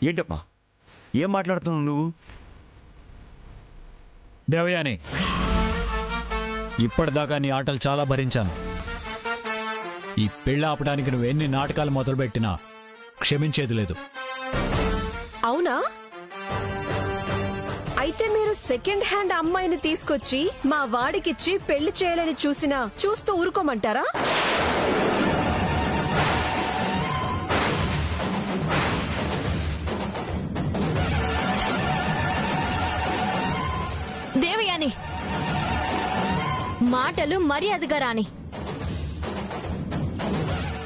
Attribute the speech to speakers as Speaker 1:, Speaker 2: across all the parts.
Speaker 1: ఏంటమ్మా ఏం మాట్లాడుతున్నావు నువ్వు?
Speaker 2: దేవయాని, ఇప్పటిదాకా నీ ఆటలు చాలా భరించాను. ఈ పెళ్ళి ఆపడానికి నువ్వు ఎన్ని నాటకాలు మొదలుపెట్టినా క్షమించేది లేదు.
Speaker 3: అవునా? అయితే మీరు సెకండ్ హ్యాండ్ అమ్మాయిని తీసుకొచ్చి మా వాడికిచ్చి పెళ్లి చేయాలని చూస్తూ ఊరుకోమంటారా?
Speaker 4: దేవయాని, మాటలు మర్యాదగా రాని.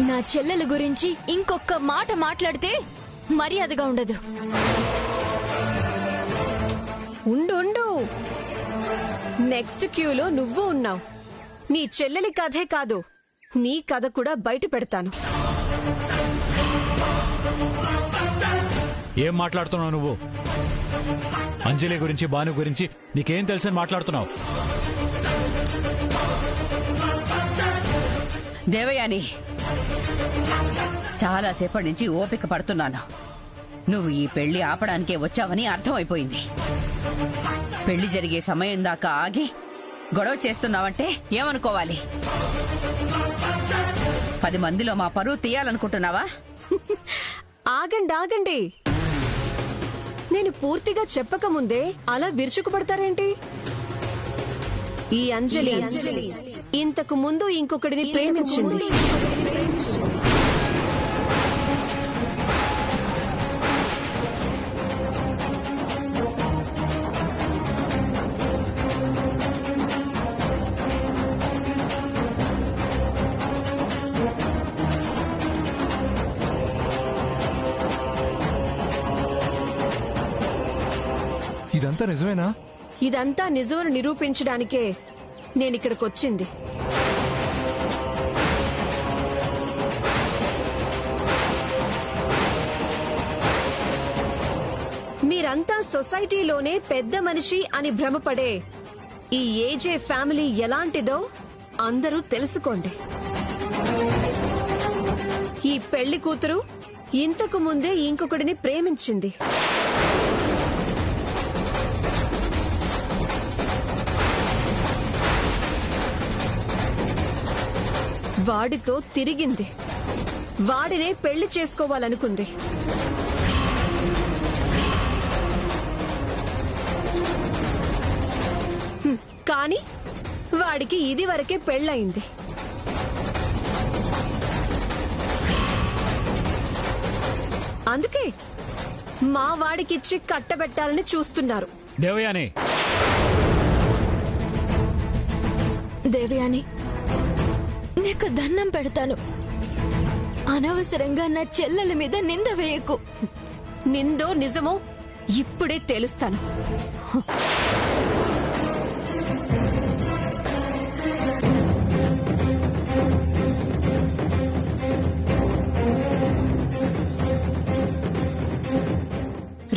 Speaker 4: నా చెల్లెల గురించి ఇంకొక మాట మాట్లాడితే మర్యాదగా ఉండదు.
Speaker 3: ఉండు, నెక్స్ట్ క్యూలో నువ్వు ఉన్నావు. నీ చెల్లెలి కథే కాదు, నీ కథ కూడా బయట పెడతాను.
Speaker 2: ఏం మాట్లాడుతున్నావు నువ్వు? అంజలి గురించి, భాను గురించి నీకేం తెలుసని మాట్లాడుతున్నావు?
Speaker 5: దేవయాని, చాలాసేపటి నుంచి ఓపిక పడుతున్నాను. నువ్వు ఈ పెళ్లి ఆపడానికే వచ్చావని అర్థమైపోయింది. పెళ్లి జరిగే సమయం దాకా ఆగి గొడవ చేస్తున్నావంటే ఏమనుకోవాలి? 10 మందిలో మా పరువు తీయాలనుకుంటున్నావా?
Speaker 3: ఆగండి, నేను పూర్తిగా చెప్పకముందే అలా విరుచుకుపడతారేంటి? ఈ అంజలి ఇంతకు ముందు ఇంకొకడిని ప్రేమించింది.
Speaker 6: ఇదంతా నిజమేనా?
Speaker 3: ఇదంతా నిజమని నిరూపించడానికే నేనిక్కడికొచ్చింది. మీరంతా సొసైటీలోనే పెద్ద మనిషి అని భ్రమపడే ఈ ఏజే ఫ్యామిలీ ఎలాంటిదో అందరూ తెలుసుకోండి. ఈ పెళ్లి కూతురు ఇంతకు ముందే ఇంకొకడిని ప్రేమించింది. వాడితో తిరిగింది. వాడినే పెళ్లి చేసుకోవాలనుకుంది. కానీ వాడికి ఇది వరకే పెళ్ళయింది. అందుకే మా వాడికిచ్చి కట్టబెట్టాలని చూస్తున్నారు.
Speaker 2: దేవయాని,
Speaker 4: దేవయాని, నీకు దండం పెడతాను. అనవసరంగా నా చెల్లెల మీద నింద వేయకు.
Speaker 3: నిందో నిజమో ఇప్పుడే తెలుస్తాను.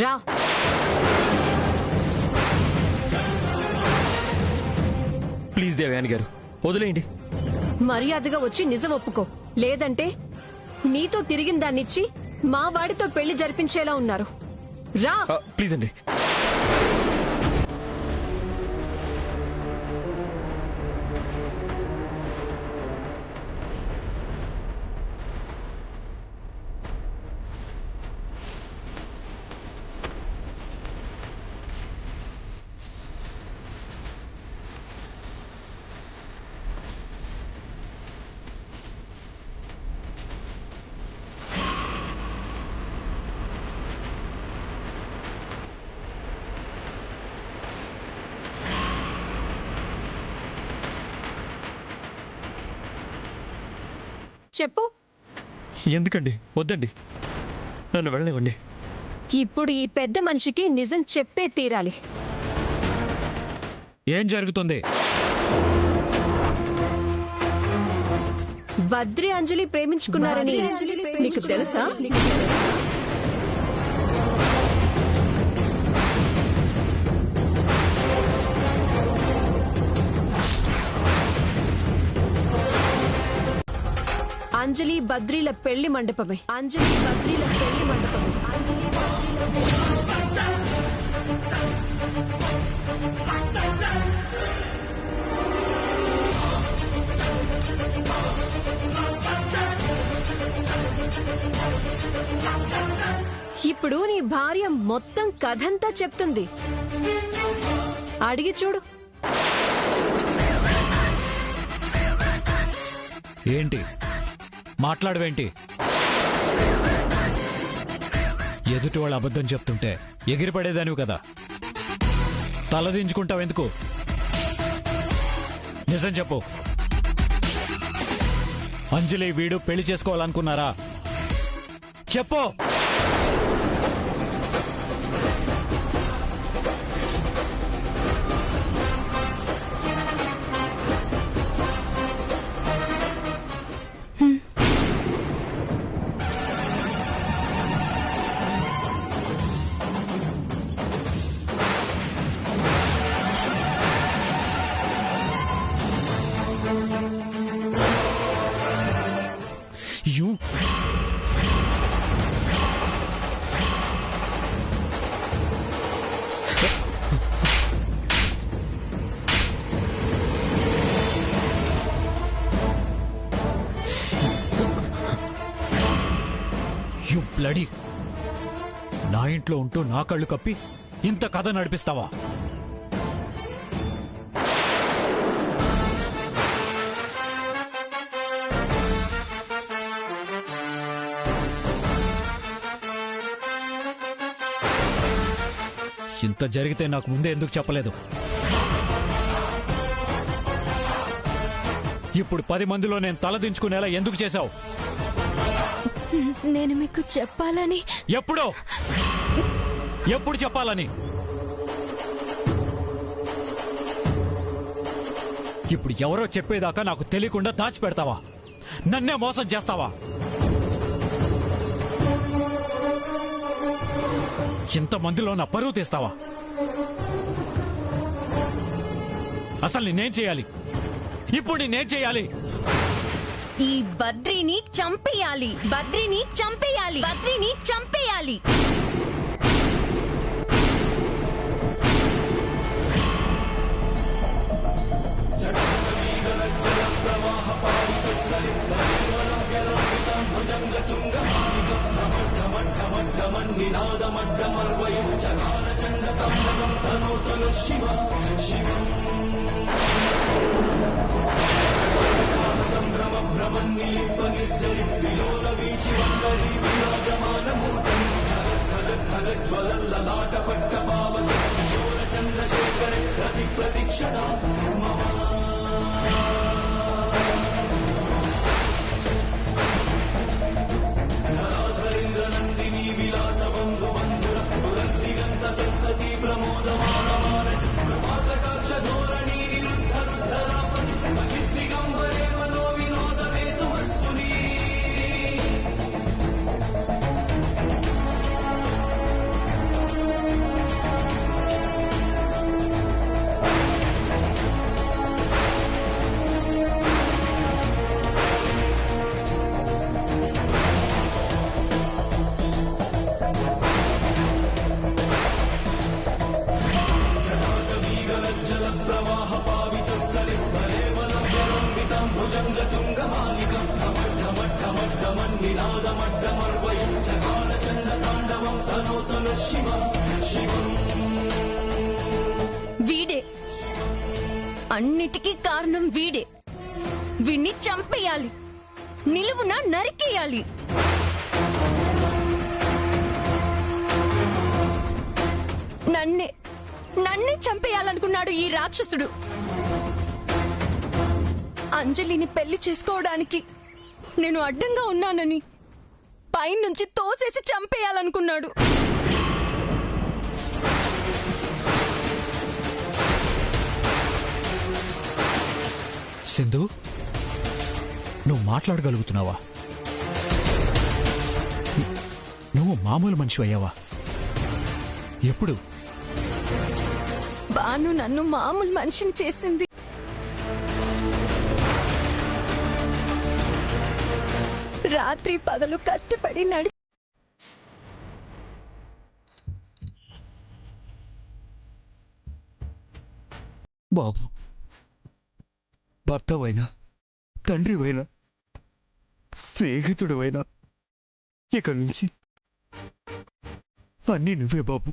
Speaker 3: రా.
Speaker 1: ప్లీజ్ దేవయాని గారు వదిలేయండి.
Speaker 3: మర్యాదగా వచ్చి నిజం ఒప్పుకో, లేదంటే నీతో తిరిగిన దాన్నిచ్చి మా వాడితో పెళ్లి జరిపించేలా ఉన్నారు. రా.
Speaker 1: ప్లీజ్ అండి.
Speaker 3: చెప్పు.
Speaker 1: ఎందుకండి? వద్దండి, నన్ను వెళ్ళనివ్వండి.
Speaker 3: ఇప్పుడు ఈ పెద్ద మనిషికి నిజం చెప్పే తీరాలి.
Speaker 2: ఏం జరుగుతుంది?
Speaker 3: బద్రి అంజలి ప్రేమించుకున్నారని నీకు తెలుసా? అంజలి బద్రీల పెళ్లి మండపమే. అంజలి బద్రీల పెళ్లి మండపమే. అంజలి ఇప్పుడు నీ భార్య మొత్తం కథంతా చెప్తుంది. అడిగి చూడు.
Speaker 2: ఏంటి మాట్లాడవేంటి? ఎదుటి వాళ్ళు అబద్ధం చెప్తుంటే ఎగిరిపడేదానివి కదా, తలదించుకుంటావెందుకు? నిజం చెప్పు. అంజలి వీడు పెళ్లి చేసుకోవాలనుకున్నారా? చెప్పు. You. You bloody. నా ఇంట్లో ఉంటూ నా కళ్ళు కప్పి ఇంత కథ నడిపిస్తావా? ఇంత జరిగితే నాకు ముందే ఎందుకు చెప్పలేదు? ఇప్పుడు 10 మందిలో నేను తలదించుకునేలా ఎందుకు చేశావు?
Speaker 4: నేను మీకు చెప్పాలని.
Speaker 2: ఎప్పుడు చెప్పాలని? ఇప్పుడు ఎవరో చెప్పేదాకా నాకు తెలియకుండా దాచిపెడతావా? నన్నే మోసం చేస్తావా? ఇంతమందిలో నా పరువు తీస్తావా? అసలు నేనేం చేయాలి? ఇప్పుడు నేనేం చేయాలి?
Speaker 4: ఈ బద్రిని చంపేయాలి. బద్రిని చంపేయాలి. బద్రిని చంపేయాలి. వీడే, అన్నిటికీ కారణం వీడే. వీణ్ణి చంపేయాలి. నిలువున నరికేయాలి. నన్నే చంపేయాలనుకున్నాడు ఈ రాక్షసుడు. అంజలిని పెళ్లి చేసుకోవడానికి నేను అడ్డంగా ఉన్నానని పైనుంచి తోసేసి చంపేయాలనుకున్నాడు.
Speaker 2: సింధు, నువ్వు మాట్లాడగలుగుతున్నావా? నువ్వు మామూలు మనిషి అయ్యావా? ఎప్పుడు?
Speaker 4: బాను నన్ను మామూలు మనిషిని చేసింది. రాత్రి పగలు కష్టపడి
Speaker 1: బాబు, భర్తవైనా, తండ్రివైనా, స్నేహితుడివైనా, ఇక నుంచి అన్నీ నువ్వే బాబు.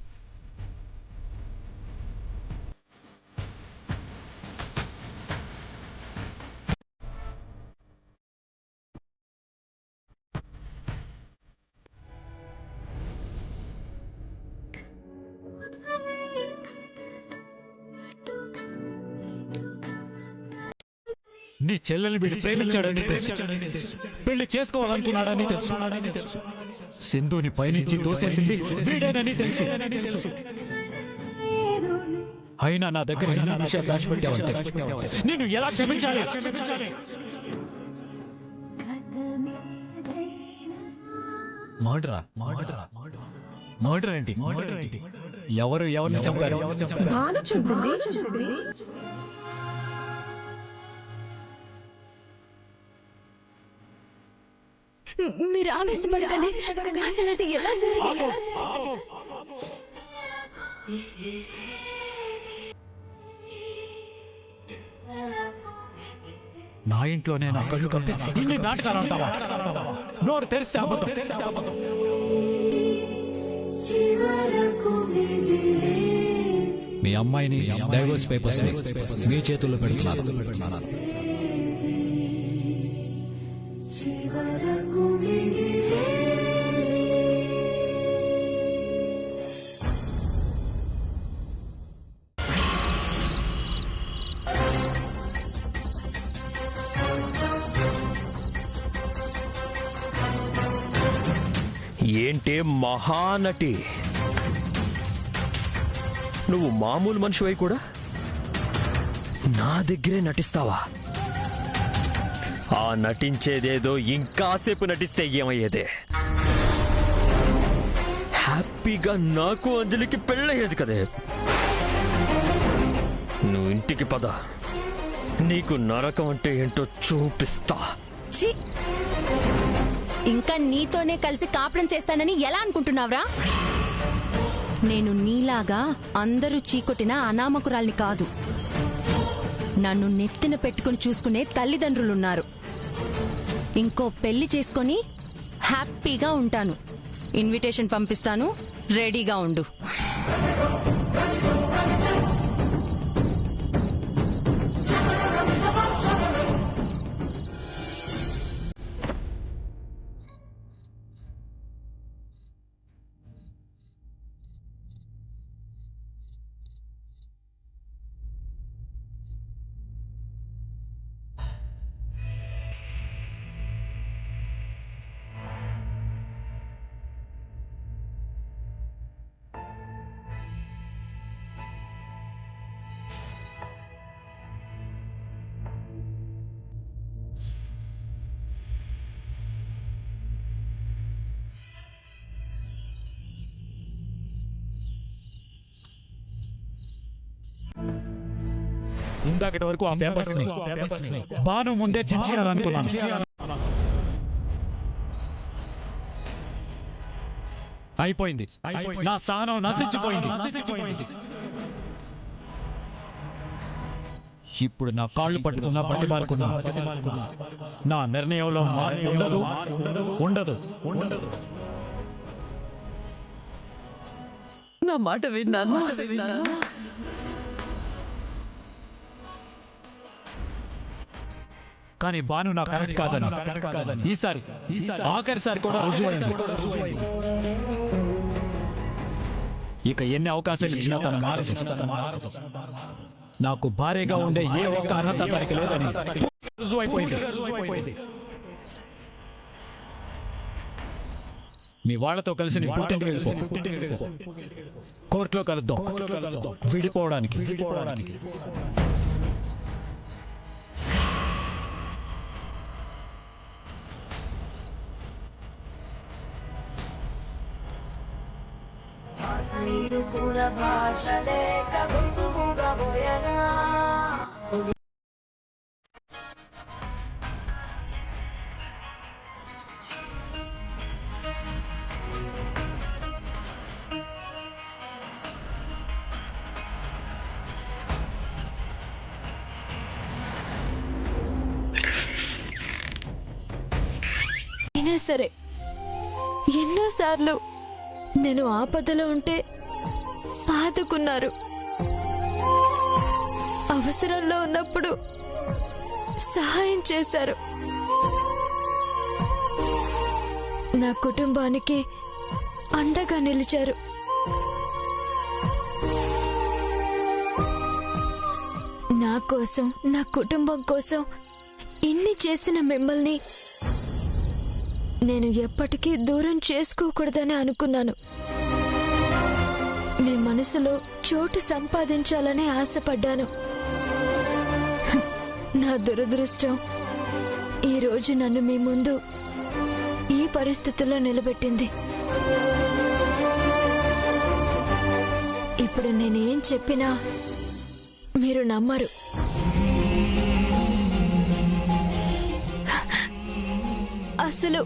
Speaker 2: నీ చెల్లెల్ని వీడు ప్రేమించాడని తెలుసు, పెళ్లి చేసుకోవాలనుకున్నాడని తెలుసు, సింధుని పైనుంచి తోసేసింది వీడేనని తెలుసు. అయినా నా దగ్గర ఎన్ని విషయాలు దాచిపెట్టావంటే నేను ఎలా క్షమించాలి? మర్డరా? మర్డర్ ఏంటి? ఎవరు ఎవరిని చంపారు?
Speaker 4: మీరు ఆవేశపడకండి. అసలు అది ఎలా జరిగింది?
Speaker 2: నా ఇంట్లోనే నా కళ్ళు కప్పి ఇన్ని నాటకాలు అంటావా? నోరు తెరిస్తే అబద్ధం. మీ అమ్మాయిని డైవర్స్ పేపర్స్ మీ చేతుల్లో పెడుతున్నారు.
Speaker 1: ఏంటే మహానటి, నువ్వు మామూలు మనిషివై కూడా నా దగ్గరే నటిస్తావా? ఆ నటించేదేదో ఇంకాసేపు నటిస్తే ఏమయ్యేదే? హ్యాపీగా నాకు అంజలికి పెళ్ళయ్యేది కదే. నువ్వు ఇంటికి పద, నీకు నరకం అంటే ఏంటో చూపిస్తా.
Speaker 3: ఛీ! ఇంకా నీతోనే కలిసి కాపురం చేస్తానని ఎలా అనుకుంటున్నావురా? నేను నీలాగా అందరూ చీకొట్టిన అనామకురాల్ని కాదు. నన్ను నెత్తిన పెట్టుకుని చూసుకునే తల్లిదండ్రులున్నారు. ఇంకో పెళ్లి చేసుకొని హ్యాపీగా ఉంటాను. ఇన్విటేషన్ పంపిస్తాను, రెడీగా ఉండు.
Speaker 2: ఇందాకటి వరకు ఆ పేపర్స్ బాను ముందే చించేయాలనుకున్నాను. అయిపోయింది. నా సహనం నశించిపోయింది. ఇప్పుడు నా కాళ్ళు పట్టుకున్నా పట్టిమారుకున్నా నా నిర్ణయంలో ఉండదు ఉండదు ఉండదు.
Speaker 5: నా మాట విన్నాను.
Speaker 2: కానీ బాను నా కరెక్ట్ కాదని ఈసారి ఆఖరిసారి కూడా రుజువైంది. ఇక ఎన్ని అవకాశాలు ఇచ్చినా తను మారదు. నాకు భారీగా ఉండే ఏ ఒక్క అర్హత తనకి లేదని రుజువైపోయింది. మీ వాళ్లతో కలిసి నీ పుట్టింటికి వెళ్ళిపో. కోర్టులో కలుద్దాం విడిపోవడానికి.
Speaker 4: అయినా సరే ఎన్నోసార్లు నేను ఆపదలో ఉంటే ఆదుకున్నారు. అవసరంలో ఉన్నప్పుడు సహాయం చేశారు. నా కుటుంబానికి అండగా నిలిచారు. నా కోసం, నా కుటుంబం కోసం ఇన్ని చేసిన మిమ్మల్ని నేను ఎప్పటికీ దూరం చేసుకోకూడదని అనుకున్నాను. మీ మనసులో చోటు సంపాదించాలని ఆశపడ్డాను. నా దురదృష్టం ఈరోజు నన్ను మీ ముందు ఈ పరిస్థితుల్లో నిలబెట్టింది. ఇప్పుడు నేనేం చెప్పినా మీరు నమ్మరు. అసలు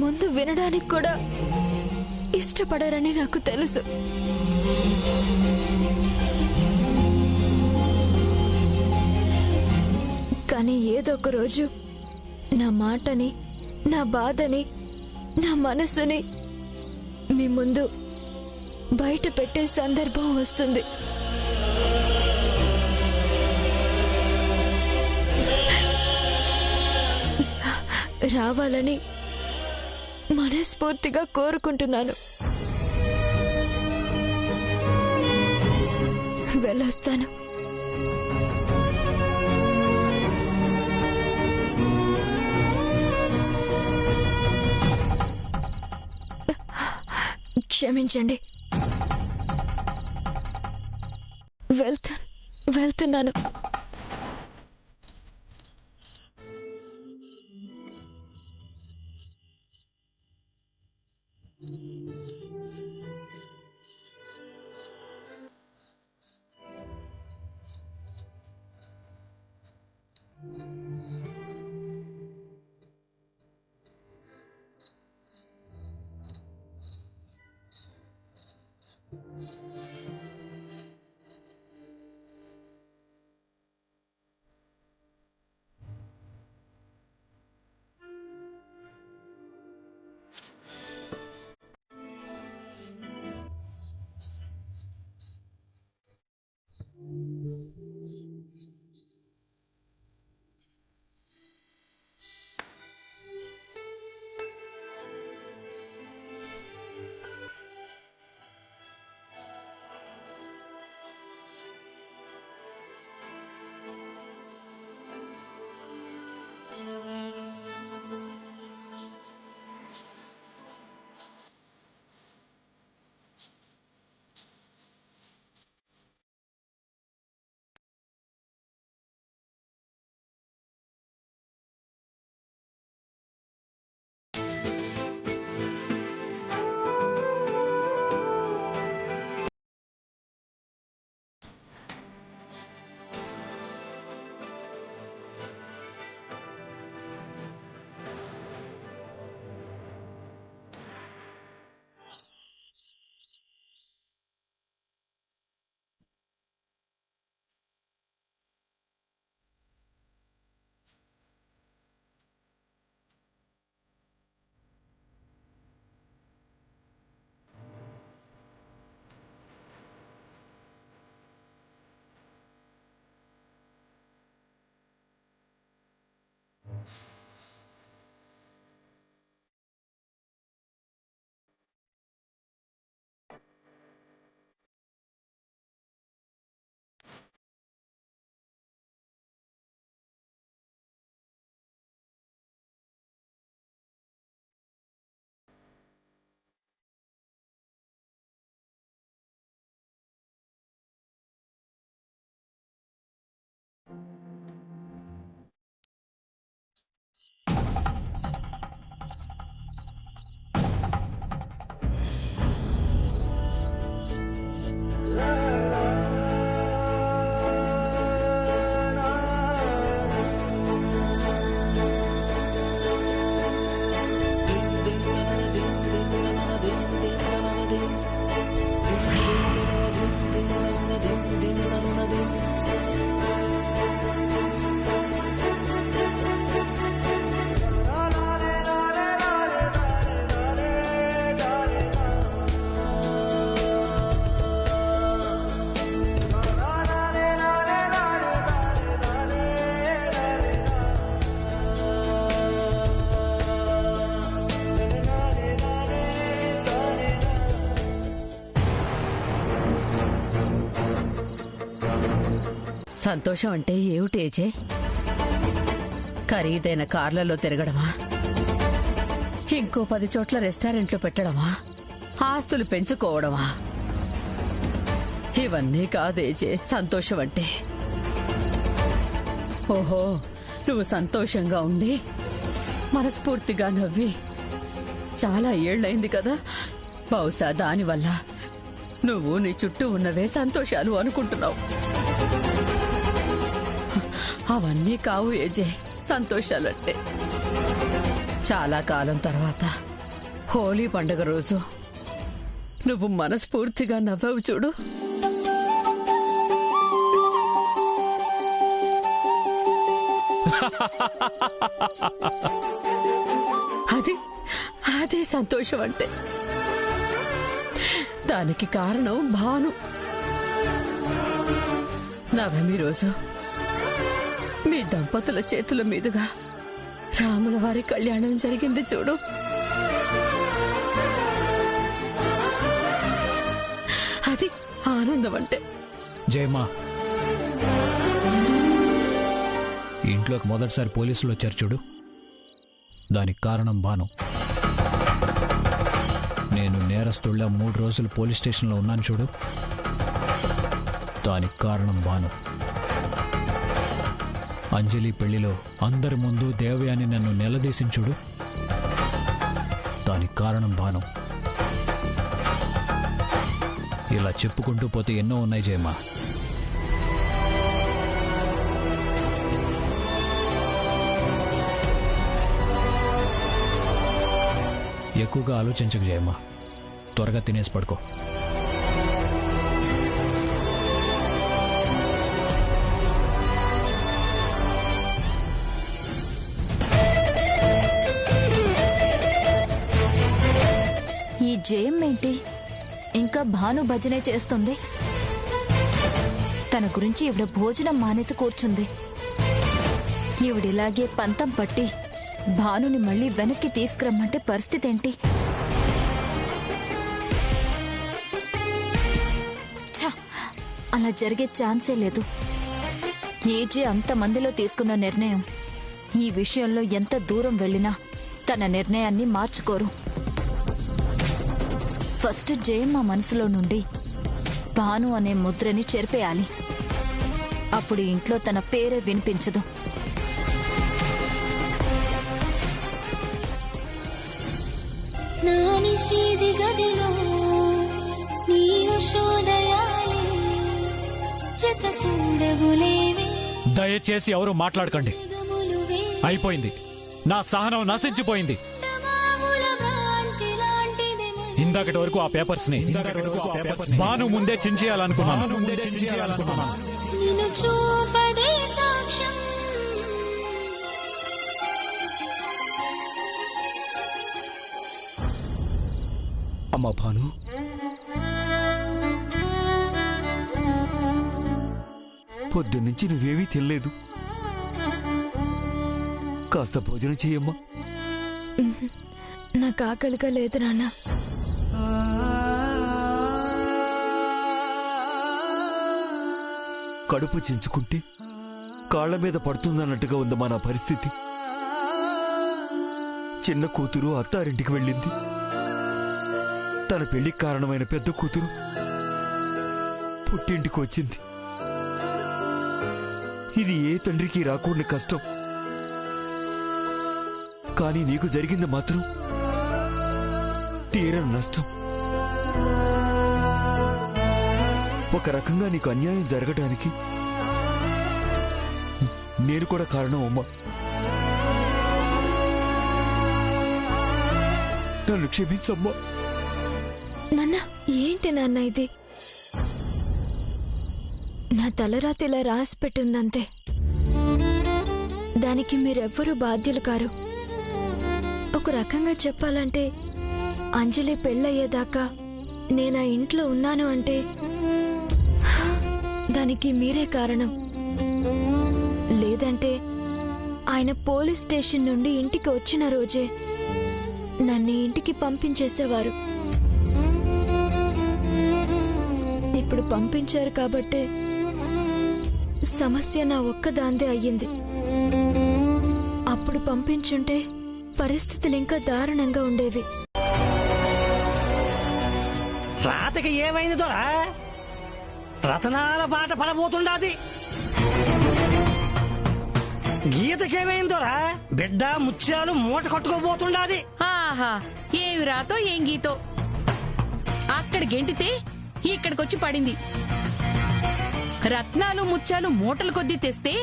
Speaker 4: ముందు వినడానికి కూడా ఇష్టపడరని నాకు తెలుసు. కానీ ఏదో ఒక రోజు నా మాటని, నా బాధని, నా మనసుని మీ ముందు బయట పెట్టే సందర్భం వస్తుంది. రావాలని మనస్ఫూర్తిగా కోరుకుంటున్నాను. వెళ్ళొస్తాను. క్షమించండి. వెళ్తున్నాను.
Speaker 5: సంతోషం అంటే ఏమిటేజే? ఖరీదైన కార్లలో తిరగడమా? ఇంకో 10 చోట్ల రెస్టారెంట్లు పెట్టడమా? ఆస్తులు పెంచుకోవడమా? ఇవన్నీ కాదేజే సంతోషం అంటే. ఓహో, నువ్వు సంతోషంగా ఉండి మనస్ఫూర్తిగా నవ్వి చాలా ఏళ్లైంది కదా. బహుశా దానివల్ల నువ్వు నీ చుట్టూ ఉన్నవే సంతోషాలు అనుకుంటున్నావు. అవన్నీ కావు ఏజే సంతోషాలంటే. చాలా కాలం తర్వాత హోలీ పండుగ రోజు నువ్వు మనస్ఫూర్తిగా నవ్వావు చూడు. అదే సంతోషం అంటే. దానికి కారణం భాను. నవమి రోజు మీ దంపతుల చేతుల మీదుగా రాముల వారి కళ్యాణం జరిగింది చూడు. అది ఆనందం అంటే.
Speaker 2: జయమ్మా, ఇంట్లోకి మొదటిసారి పోలీసులు వచ్చారు చూడు, దానికి కారణం భాను. నేను నేరస్తుళ్ళ 3 రోజులు పోలీస్ స్టేషన్లో ఉన్నాను చూడు, దానికి కారణం భాను. అంజలి పెళ్లిలో అందరి ముందు దేవయాని నన్ను నిలదీసిన చూడు, దానికి కారణం భాను. ఇలా చెప్పుకుంటూ పోతే ఎన్నో ఉన్నాయి జయమ్మా. ఎక్కువగా ఆలోచించక జయమ్మా, త్వరగా తినేసి పడుకో.
Speaker 4: ఈ జయం ఏంటి ఇంకా భాను భజనే చేస్తుంది? తన గురించి ఈవిడ భోజనం మానేసి కూర్చుంది. ఈవిడిలాగే పంతం పట్టి భానుని మళ్ళీ వెనక్కి తీసుకురమ్మంటే పరిస్థితి ఏంటి? ఛ, అలా జరిగే ఛాన్సే లేదు. ఏజే అంతమందిలో తీసుకున్న నిర్ణయం ఈ విషయంలో ఎంత దూరం వెళ్ళినా తన నిర్ణయాన్ని మార్చుకోరు. ఫస్ట్ జయమ్మ మనసులో నుండి భాను అనే ముద్రని చెరిపేయాలి. అప్పుడు ఇంట్లో తన పేరే వినిపించదు.
Speaker 7: నానిషేది గదిలో నీరు శోదయాలే జతకూడగులేవే.
Speaker 2: దయచేసి ఎవరు మాట్లాడకండి. అయిపోయింది, నా సహనం నశించిపోయింది. ఇందాకటి వరకు ఆ పేపర్స్ ని భాను ముందే చించేయాలనుకున్నాను.
Speaker 7: నిన్ను చూపదే సాక్ష్యం.
Speaker 8: అమ్మా భాను, పొద్దున్నుంచి నువ్వేమీ తినలేదు. కాస్త భోజనం చెయ్యమ్మా.
Speaker 4: నాకు ఆకలిగా లేదు నాన్న.
Speaker 8: కడుపు చించుకుంటే కాళ్ల మీద పడుతుందన్నట్టుగా ఉందమ్మా నా పరిస్థితి. చిన్న కూతురు అత్తారింటికి వెళ్ళింది. తన పెళ్లికి కారణమైన పెద్ద కూతురు పుట్టింటికి వచ్చింది. ఇది ఏ తండ్రికి రాకూడని కష్టం. కానీ నీకు జరిగింది మాత్రం తీరని నష్టం. ఒక రకంగా నీకు అన్యాయం జరగడానికి నేను కూడా కారణం అమ్మా. నన్ను క్షమించమ్మా.
Speaker 4: నాన్న, ఏంటి నాన్న ఇది? నా తలరాతిలా రాసి పెట్టిందంతే. దానికి మీరెవ్వరూ బాధ్యులు కారు. ఒక రకంగా చెప్పాలంటే అంజలి పెళ్ళయ్యేదాకా నేనా ఇంట్లో ఉన్నాను అంటే దానికి మీరే కారణం. లేదంటే ఆయన పోలీస్ స్టేషన్ నుండి ఇంటికి వచ్చిన రోజే నన్ను ఇంటికి పంపించేసేవారు. ఇప్పుడు పంపించారు కాబట్టే
Speaker 9: సమస్య నా ఒక్కదాందే అయ్యింది. అప్పుడు పంపించుంటే పరిస్థితులు ఇంకా దారుణంగా ఉండేవి.
Speaker 10: రాతకి ఏమైంది దొరా? రతనాల బాట పడబోతుండాది. గీతకేమైందోరా? బిడ్డ ముత్యాలు మూట కట్టుకోబోతుండాది.
Speaker 5: ఆహా, ఏమి రాతో ఏం గీతో. అక్కడ గెంటితే ఇక్కడికొచ్చి పడింది. రత్నాలు ముత్యాలు మూటల కొద్దీ తెస్తే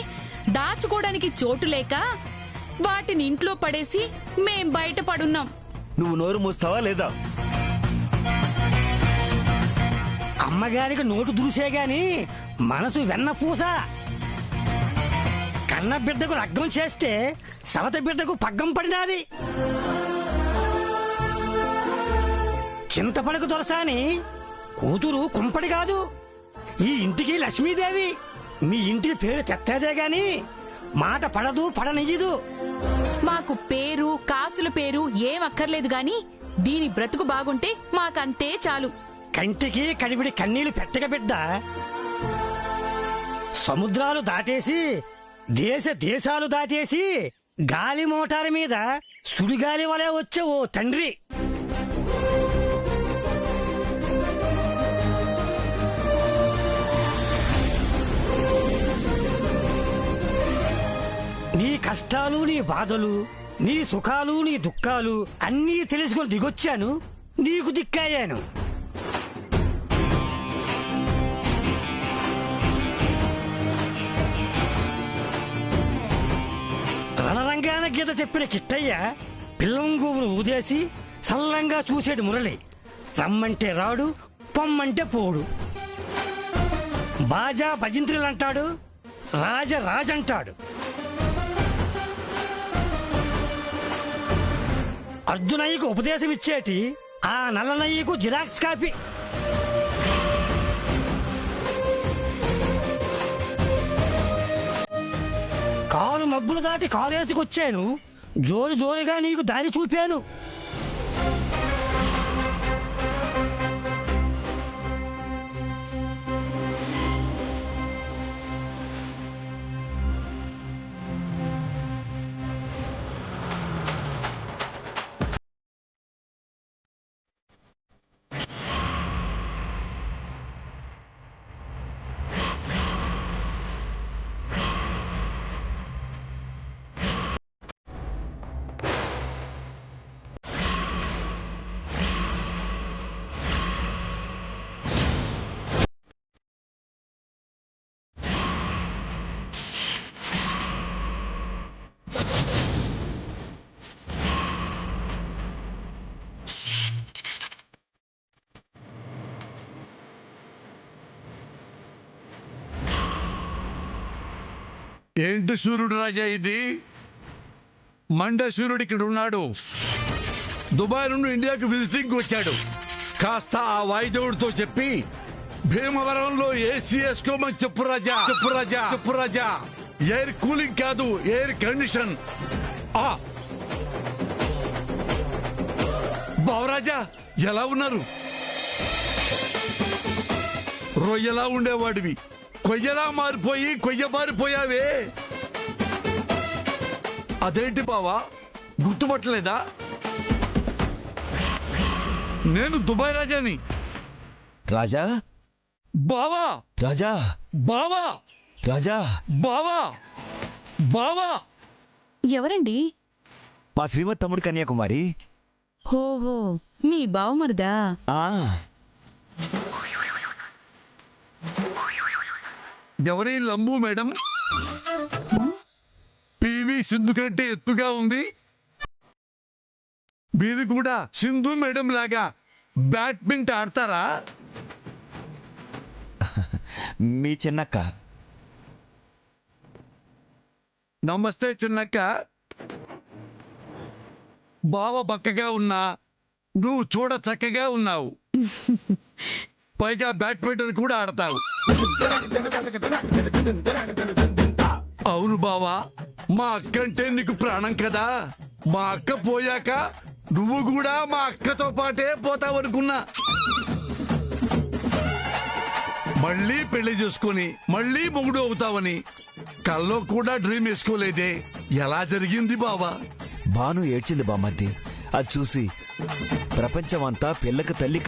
Speaker 5: దాచుకోవడానికి చోటు లేక వాటిని ఇంట్లో పడేసి మేం బయట పడున్నాం.
Speaker 8: నువ్వు నోరు మూస్తావా లేదా?
Speaker 10: అమ్మగారికి నోటు దూసే గాని మనసు వెన్న పూస. కన్న బిడ్డకు లగ్గం చేస్తే సవత బిడ్డకు పగ్గం పడినాది. చింతపడకు దొరసాని కూతురు కుంపడి కాదు. ఈ ఇంటికి లక్ష్మీదేవి. మీ ఇంటి పేరు తెత్తేదే గాని మాట పడదు, పడనియ్యదు.
Speaker 5: మాకు పేరు కాసుల పేరు ఏం అక్కర్లేదు గాని దీని బ్రతుకు బాగుంటే మాకంతే చాలు.
Speaker 10: కంటికి కడివిడి కన్నీళ్లు పెట్టక బిడ్డ. సముద్రాలు దాటేసి దేశాలు దాటేసి గాలి మోటారు మీద సుడిగాలి వలె వచ్చే ఓ తండ్రి. నీ కష్టాలు, నీ బాధలు, నీ సుఖాలు, నీ దుఃఖాలు అన్నీ తెలుసుకొని దిగొచ్చాను. నీకు దిక్కయ్యాను. రణరంగాన గీత చెప్పిన కిట్టయ్య పిల్లంగూవును ఊదేసి సల్లంగా చూసేడు మురళి. రమ్మంటే రాడు, పొమ్మంటే పోడు. బాజా భజింత్రులంటాడు, రాజంటాడు. అర్జునయ్యకు ఉపదేశం ఇచ్చేటి ఆ నల్లనయ్యకు జిరాక్స్ కాపీ. కాలు మబ్బులు దాటి కాలేసుకొచ్చాను. జోరుగా నీకు దారి చూపాను.
Speaker 11: ఏంటి సూర్యుడు రాజా ఇది? మండ సూర్యుడు ఇక్కడ ఉన్నాడు. దుబాయ్ నుండి ఇండియాకి విజిటింగ్ వచ్చాడు. కాస్త ఆ వాయుదేవుడితో చెప్పి భీమవరంలో ఏసీ వేసుకోమని చెప్పు రాజా. ఎయిర్ కూలింగ్ కాదు, ఎయిర్ కండిషన్. బావరాజా ఎలా ఉన్నారు? రొయ్యలా ఉండేవాడివి కొయ్యలా మారిపోయి కొయ్యబారిపోయావే. అదేంటి బావా, గుర్తుపట్టలేదా? నేను దుబాయ్ రాజాని.
Speaker 8: రాజా,
Speaker 11: బావా,
Speaker 8: రాజా,
Speaker 11: బావా,
Speaker 8: రాజా,
Speaker 11: బావా, బావా.
Speaker 5: ఎవరండి?
Speaker 8: మా శ్రీమతి తమ్ముడు కన్యాకుమారి.
Speaker 5: హోహో, మీ బావమరిదా?
Speaker 11: ఎవరి లంబు మేడం? పివి సింధు కంటే ఎత్తుగా ఉంది. మీరు కూడా సింధు మేడం లాగా బ్యాడ్మింటన్ ఆడతారా?
Speaker 8: మీ చిన్నక్క.
Speaker 11: నమస్తే చిన్నక్క. బావ బక్కగా ఉన్నా నువ్వు చూడ చక్కగా ఉన్నావు. పైగా బ్యాడ్మింటన్ కూడా ఆడతావు. అవును బావా, మా అక్క అంటే నీకు ప్రాణం కదా. మా అక్క పోయాక నువ్వు కూడా మా అక్కతో పాటే పోతావనుకున్నా. మళ్ళీ పెళ్లి చేసుకుని మళ్ళీ మొగుడు అవుతావని కల్లో కూడా డ్రీమ్ వేసుకోలేదే. ఎలా జరిగింది బావా?
Speaker 8: భాను ఏడ్చింది బామ్మర్ది. అది చూసి ప్రపంచమంతా పిల్లకి తల్లి